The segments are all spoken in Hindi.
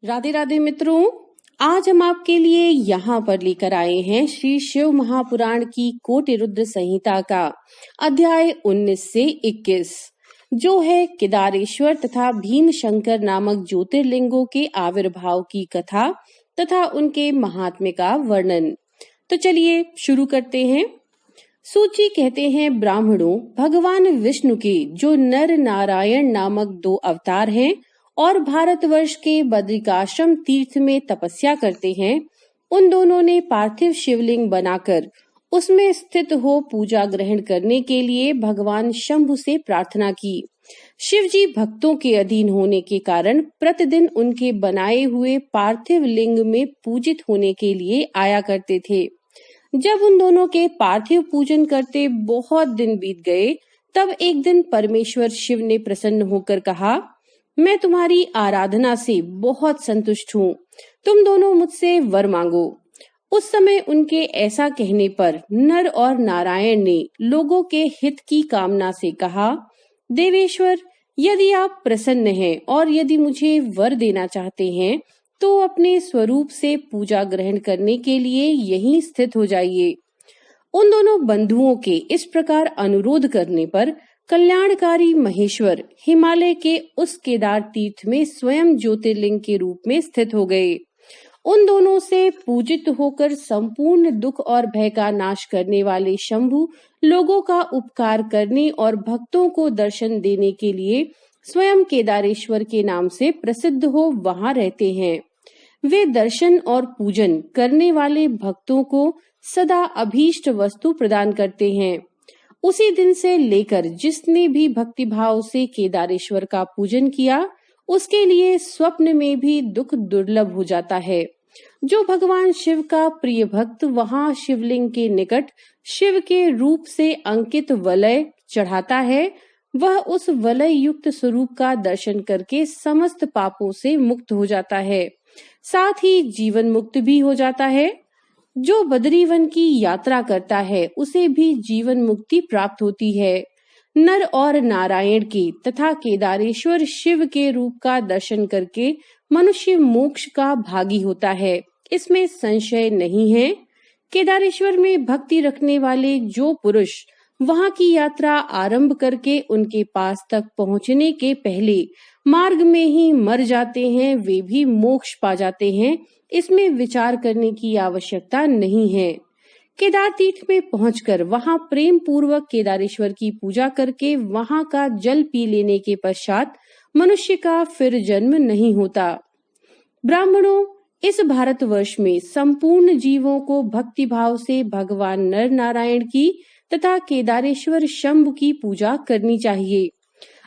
राधे राधे मित्रों, आज हम आपके लिए यहाँ पर लेकर आए हैं श्री शिव महापुराण की कोटि रुद्र संहिता का अध्याय 19 से 21, जो है केदारेश्वर तथा भीम शंकर नामक ज्योतिर्लिंगों के आविर्भाव की कथा तथा उनके महात्म्य का वर्णन। तो चलिए शुरू करते हैं। सूची कहते हैं, ब्राह्मणों, भगवान विष्णु के जो नर नारायण नामक 2 अवतार हैं और भारतवर्ष के बद्रिकाश्रम तीर्थ में तपस्या करते हैं, उन दोनों ने पार्थिव शिवलिंग बनाकर उसमें स्थित हो पूजा ग्रहण करने के लिए भगवान शंभु से प्रार्थना की। शिवजी भक्तों के अधीन होने के कारण प्रतिदिन उनके बनाए हुए पार्थिव लिंग में पूजित होने के लिए आया करते थे। जब उन दोनों के पार्थिव पूजन करते बहुत दिन बीत गए, तब एक दिन परमेश्वर शिव ने प्रसन्न होकर कहा, मैं तुम्हारी आराधना से बहुत संतुष्ट हूँ, तुम दोनों मुझसे वर मांगो। उस समय उनके ऐसा कहने पर नर और नारायण ने लोगों के हित की कामना से कहा, देवेश्वर, यदि आप प्रसन्न हैं और यदि मुझे वर देना चाहते हैं, तो अपने स्वरूप से पूजा ग्रहण करने के लिए यहीं स्थित हो जाइए। उन दोनों बंधुओं के इस प्रकार अनुरोध करने पर कल्याणकारी महेश्वर हिमालय के उस केदार तीर्थ में स्वयं ज्योतिर्लिंग के रूप में स्थित हो गए। उन दोनों से पूजित होकर संपूर्ण दुख और भय का नाश करने वाले शंभु लोगों का उपकार करने और भक्तों को दर्शन देने के लिए स्वयं केदारेश्वर के नाम से प्रसिद्ध हो वहां रहते हैं। वे दर्शन और पूजन करने वाले भक्तों को सदा अभीष्ट वस्तु प्रदान करते हैं। उसी दिन से लेकर जिसने भी भक्ति भाव से केदारेश्वर का पूजन किया, उसके लिए स्वप्न में भी दुख दुर्लभ हो जाता है। जो भगवान शिव का प्रिय भक्त वहां शिवलिंग के निकट शिव के रूप से अंकित वलय चढ़ाता है, वह उस वलय युक्त स्वरूप का दर्शन करके समस्त पापों से मुक्त हो जाता है, साथ ही जीवन मुक्त भी हो जाता है। जो बद्रीवन की यात्रा करता है, उसे भी जीवन मुक्ति प्राप्त होती है। नर और नारायण के तथा केदारेश्वर शिव के रूप का दर्शन करके मनुष्य मोक्ष का भागी होता है, इसमें संशय नहीं है। केदारेश्वर में भक्ति रखने वाले जो पुरुष वहां की यात्रा आरंभ करके उनके पास तक पहुंचने के पहले मार्ग में ही मर जाते हैं, वे भी मोक्ष पा जाते हैं, इसमें विचार करने की आवश्यकता नहीं है। केदार तीर्थ में पहुंचकर वहां प्रेम पूर्वक केदारेश्वर की पूजा करके वहां का जल पी लेने के पश्चात मनुष्य का फिर जन्म नहीं होता। ब्राह्मणों, इस भारतवर्ष में संपूर्ण जीवों को भक्ति भाव से भगवान नर नारायण की तथा केदारेश्वर शंभु की पूजा करनी चाहिए।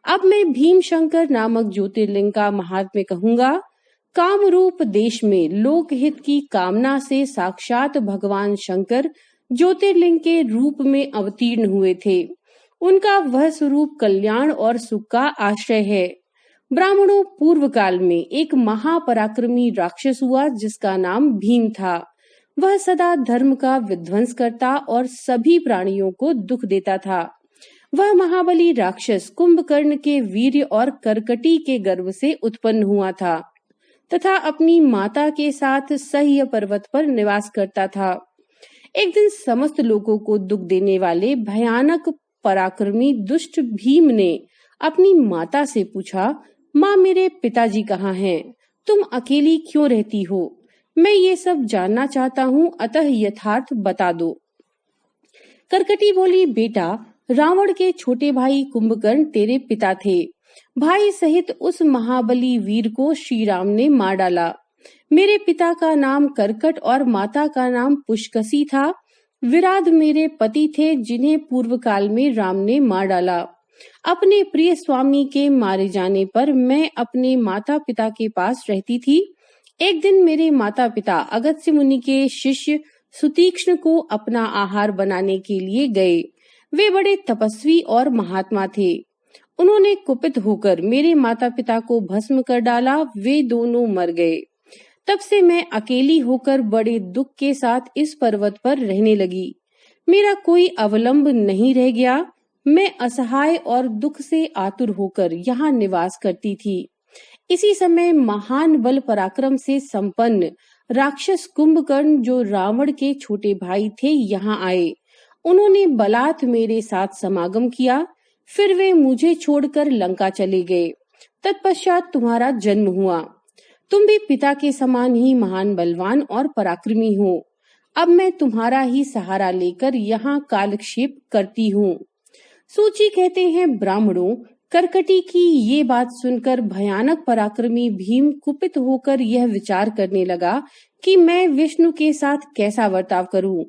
अब मैं भीम शंकर नामक ज्योतिर्लिंग का महात्म्य कहूंगा। कामरूप देश में लोकहित की कामना से साक्षात भगवान शंकर ज्योतिर्लिंग के रूप में अवतीर्ण हुए थे। उनका वह स्वरूप कल्याण और सुख का आश्रय है। ब्राह्मणों, पूर्व काल में एक महापराक्रमी राक्षस हुआ जिसका नाम भीम था। वह सदा धर्म का विध्वंस करता और सभी प्राणियों को दुख देता था। वह महाबली राक्षस कुंभकर्ण के वीर्य और करकटी के गर्भ से उत्पन्न हुआ था तथा अपनी माता के साथ सह्य पर्वत पर निवास करता था। एक दिन समस्त लोगों को दुख देने वाले भयानक पराक्रमी दुष्ट भीम ने अपनी माता से पूछा, माँ, मेरे पिताजी कहाँ हैं? तुम अकेली क्यों रहती हो? मैं ये सब जानना चाहता हूँ, अतः यथार्थ बता दो। करकटी बोली, बेटा, रावण के छोटे भाई कुंभकर्ण तेरे पिता थे। भाई सहित उस महाबली वीर को श्री राम ने मार डाला। मेरे पिता का नाम करकट और माता का नाम पुष्कसी था। विराध मेरे पति थे, जिन्हें पूर्व काल में राम ने मार डाला। अपने प्रिय स्वामी के मारे जाने पर मैं अपने माता पिता के पास रहती थी। एक दिन मेरे माता पिता अगस्त्य मुनि के शिष्य सुतीक्ष्ण को अपना आहार बनाने के लिए गए। वे बड़े तपस्वी और महात्मा थे। उन्होंने कुपित होकर मेरे माता पिता को भस्म कर डाला। वे दोनों मर गए। तब से मैं अकेली होकर बड़े दुख के साथ इस पर्वत पर रहने लगी। मेरा कोई अवलंब नहीं रह गया। मैं असहाय और दुख से आतुर होकर यहाँ निवास करती थी। इसी समय महान बल पराक्रम से संपन्न राक्षस कुंभकर्ण, जो रावण के छोटे भाई थे, यहाँ आए। उन्होंने बलात् मेरे साथ समागम किया। फिर वे मुझे छोड़कर लंका चले गए। तत्पश्चात तुम्हारा जन्म हुआ। तुम भी पिता के समान ही महान बलवान और पराक्रमी हो। अब मैं तुम्हारा ही सहारा लेकर यहाँ कालक्षेप करती हूँ। सूची कहते हैं, ब्राह्मणों, कर्कटी की ये बात सुनकर भयानक पराक्रमी भीम कुपित होकर यह विचार करने लगा कि मैं विष्णु के साथ कैसा बर्ताव करूं।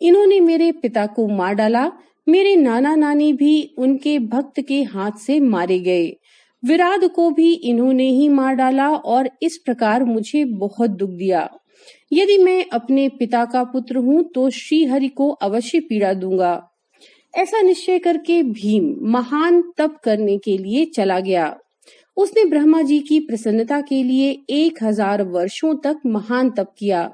इन्होंने मेरे पिता को मार डाला। मेरे नाना नानी भी उनके भक्त के हाथ से मारे गए। विराट को भी इन्होंने ही मार डाला और इस प्रकार मुझे बहुत दुख दिया। यदि मैं अपने पिता का पुत्र हूँ तो श्री हरि को अवश्य पीड़ा दूंगा। ऐसा निश्चय करके भीम महान तप करने के लिए चला गया। उसने ब्रह्मा जी की प्रसन्नता के लिए 1000 वर्षों तक महान तप किया।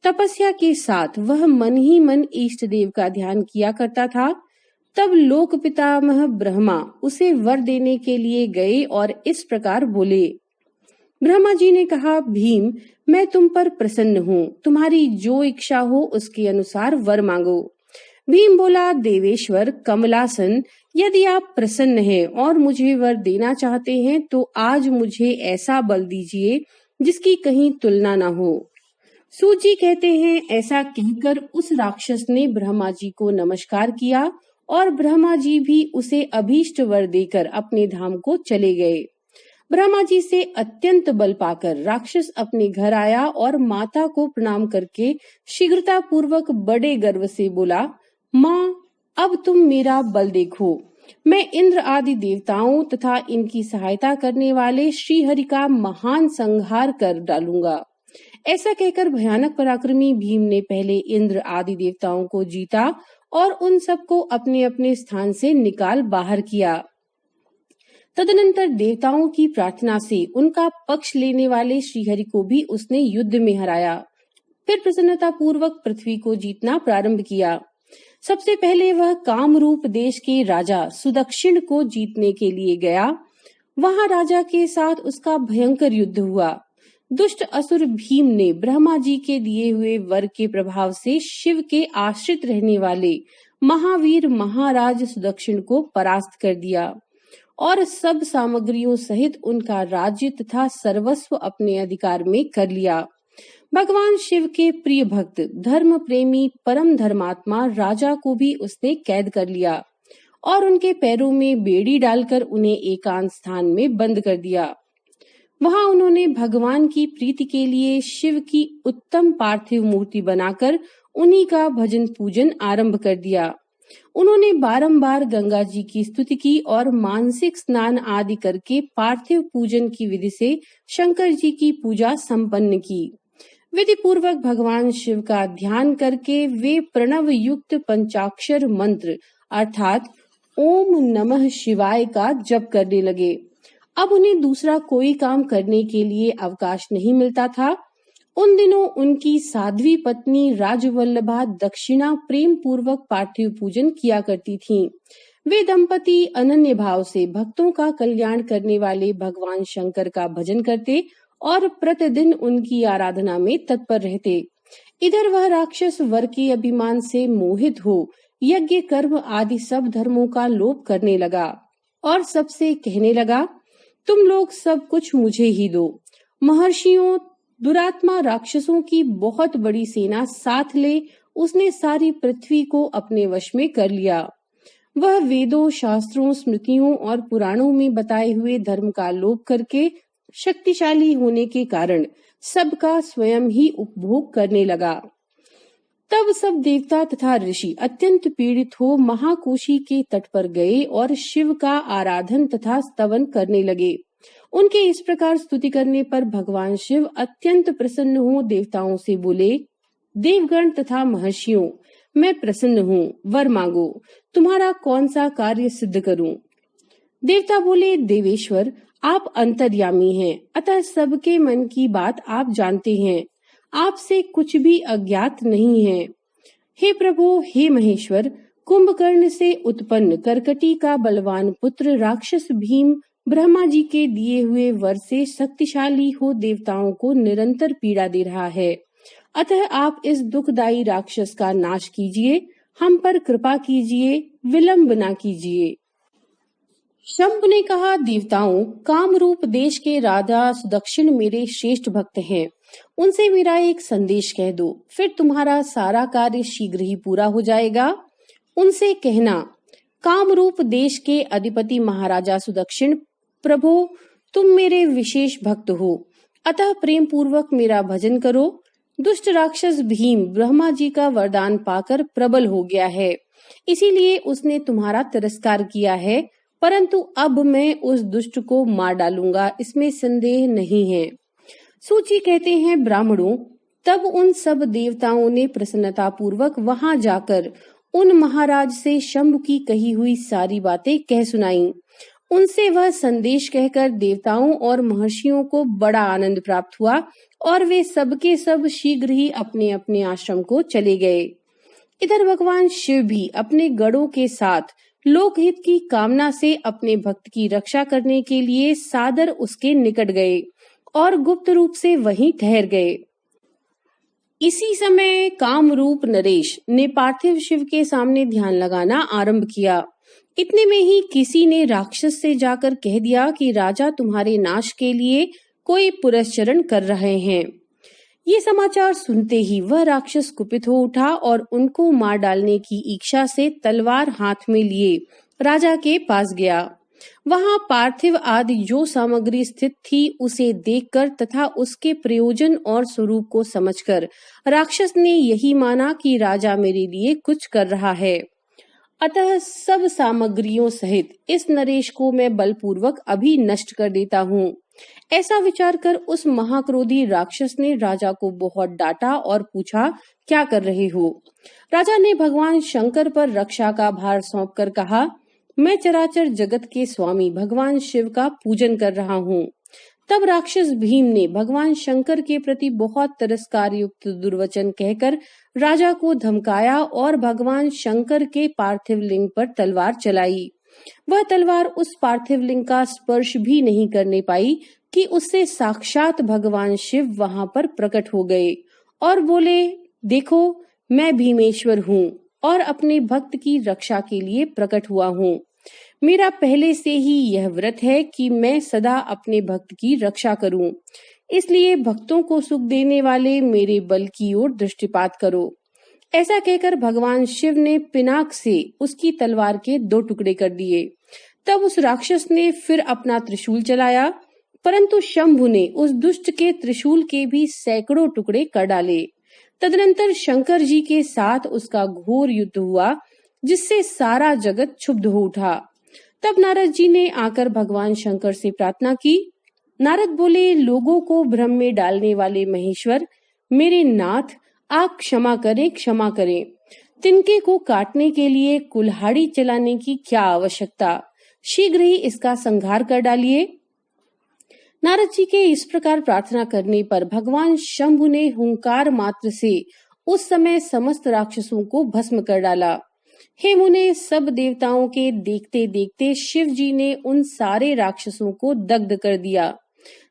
तपस्या के साथ वह मन ही मन इष्ट देव का ध्यान किया करता था। तब लोक पितामह ब्रह्मा उसे वर देने के लिए गए और इस प्रकार बोले। ब्रह्मा जी ने कहा, भीम, मैं तुम पर प्रसन्न हूँ। तुम्हारी जो इच्छा हो उसके अनुसार वर मांगो। भीम बोला, देवेश्वर कमलासन, यदि आप प्रसन्न हैं और मुझे वर देना चाहते हैं तो आज मुझे ऐसा बल दीजिए जिसकी कहीं तुलना न हो। सूत जी कहते हैं, ऐसा कहकर उस राक्षस ने ब्रह्मा जी को नमस्कार किया और ब्रह्मा जी भी उसे अभीष्ट वर देकर अपने धाम को चले गए। ब्रह्मा जी से अत्यंत बल पाकर राक्षस अपने घर आया और माता को प्रणाम करके शीघ्रता पूर्वक बड़े गर्व से बोला, माँ, अब तुम मेरा बल देखो। मैं इंद्र आदि देवताओं तथा इनकी सहायता करने वाले श्री हरि का महान संहार कर डालूंगा। ऐसा कहकर भयानक पराक्रमी भीम ने पहले इंद्र आदि देवताओं को जीता और उन सबको अपने अपने स्थान से निकाल बाहर किया। तदनंतर देवताओं की प्रार्थना से उनका पक्ष लेने वाले श्रीहरि को भी उसने युद्ध में हराया। फिर प्रसन्नता पूर्वक पृथ्वी को जीतना प्रारंभ किया। सबसे पहले वह कामरूप देश के राजा सुदक्षिण को जीतने के लिए गया। वहां राजा के साथ उसका भयंकर युद्ध हुआ। दुष्ट असुर भीम ने ब्रह्मा जी के दिए हुए वर के प्रभाव से शिव के आश्रित रहने वाले महावीर महाराज सुदक्षिण को परास्त कर दिया और सब सामग्रियों सहित उनका राज्य तथा सर्वस्व अपने अधिकार में कर लिया। भगवान शिव के प्रिय भक्त धर्म प्रेमी परम धर्मात्मा राजा को भी उसने कैद कर लिया और उनके पैरों में बेड़ी डालकर उन्हें एकांत स्थान में बंद कर दिया। वहां उन्होंने भगवान की प्रीति के लिए शिव की उत्तम पार्थिव मूर्ति बनाकर उन्हीं का भजन पूजन आरंभ कर दिया। उन्होंने बारंबार गंगा जी की स्तुति की और मानसिक स्नान आदि करके पार्थिव पूजन की विधि से शंकर जी की पूजा संपन्न की। विधि पूर्वक भगवान शिव का ध्यान करके वे प्रणव युक्त पंचाक्षर मंत्र अर्थात ओम नमः शिवाय का जप करने लगे। अब उन्हें दूसरा कोई काम करने के लिए अवकाश नहीं मिलता था। उन दिनों उनकी साध्वी पत्नी राजवल्लभा दक्षिणा प्रेम पूर्वक पार्थिव पूजन किया करती थीं। वे दंपति अनन्य भाव से भक्तों का कल्याण करने वाले भगवान शंकर का भजन करते और प्रतिदिन उनकी आराधना में तत्पर रहते। इधर वह राक्षस वर के अभिमान से मोहित हो यज्ञ कर्म आदि सब धर्मों का लोप करने लगा और सबसे कहने लगा, तुम लोग सब कुछ मुझे ही दो। महर्षियों, दुरात्मा राक्षसों की बहुत बड़ी सेना साथ ले उसने सारी पृथ्वी को अपने वश में कर लिया। वह वेदों, शास्त्रों, स्मृतियों और पुराणों में बताए हुए धर्म का लोप करके शक्तिशाली होने के कारण सबका स्वयं ही उपभोग करने लगा। तब सब देवता तथा ऋषि अत्यंत पीड़ित हो महाकोशी के तट पर गए और शिव का आराधन तथा स्तवन करने लगे। उनके इस प्रकार स्तुति करने पर भगवान शिव अत्यंत प्रसन्न हो देवताओं से बोले, देवगण तथा महर्षियों, मैं प्रसन्न हूँ, वर मांगो, तुम्हारा कौन सा कार्य सिद्ध करूं। देवता बोले, देवेश्वर, आप अंतर्यामी हैं, अतः सबके मन की बात आप जानते हैं। आपसे कुछ भी अज्ञात नहीं है। हे प्रभु, हे महेश्वर, कुंभकर्ण से उत्पन्न कर्कटी का बलवान पुत्र राक्षस भीम ब्रह्मा जी के दिए हुए वर से शक्तिशाली हो देवताओं को निरंतर पीड़ा दे रहा है। अतः आप इस दुखदायी राक्षस का नाश कीजिए, हम पर कृपा कीजिए, विलंब न कीजिए। शंभु ने कहा, देवताओं, कामरूप देश के राजा सुदक्षिण मेरे श्रेष्ठ भक्त हैं। उनसे मेरा एक संदेश कह दो, फिर तुम्हारा सारा कार्य शीघ्र ही पूरा हो जाएगा। उनसे कहना, कामरूप देश के अधिपति महाराजा सुदक्षिण, प्रभु, तुम मेरे विशेष भक्त हो, अतः प्रेम पूर्वक मेरा भजन करो। दुष्ट राक्षस भीम ब्रह्मा जी का वरदान पाकर प्रबल हो गया है, इसीलिए उसने तुम्हारा तिरस्कार किया है, परंतु अब मैं उस दुष्ट को मार डालूंगा, इसमें संदेह नहीं है। सूची कहते हैं, ब्राह्मणों, तब उन सब देवताओं ने प्रसन्नता पूर्वक वहां जाकर उन महाराज से शंभु की कही हुई सारी बातें कह सुनाई। उनसे वह संदेश कहकर देवताओं और महर्षियों को बड़ा आनंद प्राप्त हुआ और वे सबके सब शीघ्र ही अपने अपने आश्रम को चले गए। इधर भगवान शिव भी अपने गणों के साथ लोकहित की कामना से अपने भक्त की रक्षा करने के लिए सादर उसके निकट गए और गुप्त रूप से वहीं ठहर गए। इसी समय कामरूप नरेश ने पार्थिव शिव के सामने ध्यान लगाना आरंभ किया। इतने में ही किसी ने राक्षस से जाकर कह दिया कि राजा तुम्हारे नाश के लिए कोई पुरस्चरण कर रहे हैं। ये समाचार सुनते ही वह राक्षस कुपित हो उठा और उनको मार डालने की इच्छा से तलवार हाथ में लिए राजा के पास गया। वहां पार्थिव आदि जो सामग्री स्थित थी उसे देखकर तथा उसके प्रयोजन और स्वरूप को समझकर राक्षस ने यही माना कि राजा मेरे लिए कुछ कर रहा है, अतः सब सामग्रियों सहित इस नरेश को मैं बलपूर्वक अभी नष्ट कर देता हूँ। ऐसा विचार कर उस महाक्रोधी राक्षस ने राजा को बहुत डांटा और पूछा, क्या कर रहे हो? राजा ने भगवान शंकर पर रक्षा का भार सौंपकर कहा, मैं चराचर जगत के स्वामी भगवान शिव का पूजन कर रहा हूँ। तब राक्षस भीम ने भगवान शंकर के प्रति बहुत तिरस्कार युक्त दुर्वचन कहकर राजा को धमकाया और भगवान शंकर के पार्थिव लिंग पर तलवार चलाई। वह तलवार उस पार्थिव लिंग का स्पर्श भी नहीं करने पाई कि उससे साक्षात भगवान शिव वहां पर प्रकट हो गए और बोले, देखो, मैं भीमेश्वर हूँ और अपने भक्त की रक्षा के लिए प्रकट हुआ हूँ। मेरा पहले से ही यह व्रत है कि मैं सदा अपने भक्त की रक्षा करूं, इसलिए भक्तों को सुख देने वाले मेरे बल की ओर दृष्टिपात करो। ऐसा कहकर भगवान शिव ने पिनाक से उसकी तलवार के 2 टुकड़े कर दिए। तब उस राक्षस ने फिर अपना त्रिशूल चलाया, परंतु शंभु ने उस दुष्ट के त्रिशूल के भी सैकड़ों टुकड़े कर डाले। तदनंतर शंकर जी के साथ उसका घोर युद्ध हुआ, जिससे सारा जगत क्षुब्ध हो उठा। तब नारद जी ने आकर भगवान शंकर से प्रार्थना की। नारद बोले, लोगों को भ्रम में डालने वाले महेश्वर, मेरे नाथ, आप क्षमा करें, क्षमा करें। तिनके को काटने के लिए कुल्हाड़ी चलाने की क्या आवश्यकता, शीघ्र ही इसका संहार कर डालिए। नारद जी के इस प्रकार प्रार्थना करने पर भगवान शंभु ने हुंकार मात्र से उस समय समस्त राक्षसों को भस्म कर डाला। हे मुने, सब देवताओं के देखते देखते शिव जी ने उन सारे राक्षसों को दग्ध कर दिया।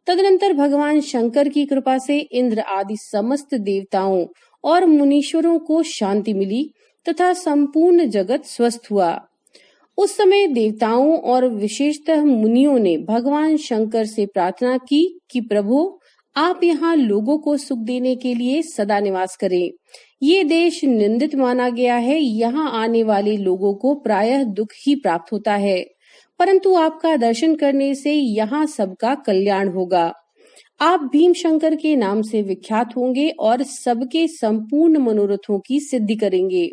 तदनंतर भगवान शंकर की कृपा से इंद्र आदि समस्त देवताओं और मुनीश्वरों को शांति मिली तथा संपूर्ण जगत स्वस्थ हुआ। उस समय देवताओं और विशेषतः मुनियों ने भगवान शंकर से प्रार्थना की कि प्रभु, आप यहाँ लोगों को सुख देने के लिए सदा निवास करें। ये देश निंदित माना गया है, यहाँ आने वाले लोगों को प्रायः दुख ही प्राप्त होता है, परंतु आपका दर्शन करने से यहाँ सबका कल्याण होगा। आप भीम शंकर के नाम से विख्यात होंगे और सबके संपूर्ण मनोरथों की सिद्धि करेंगे।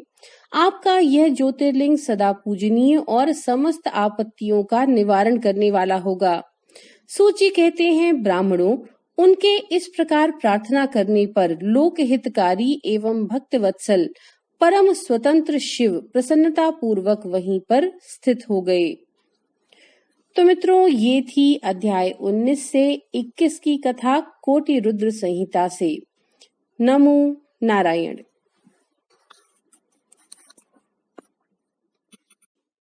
आपका यह ज्योतिर्लिंग सदा पूजनीय और समस्त आपत्तियों का निवारण करने वाला होगा। सूची कहते हैं, ब्राह्मणों, उनके इस प्रकार प्रार्थना करने पर लोक हितकारी एवं भक्त वत्सल परम स्वतंत्र शिव प्रसन्नता पूर्वक वहीं पर स्थित हो गए। तो मित्रों, ये थी अध्याय 19 से 21 की कथा कोटि रुद्र संहिता से। नमो नारायण।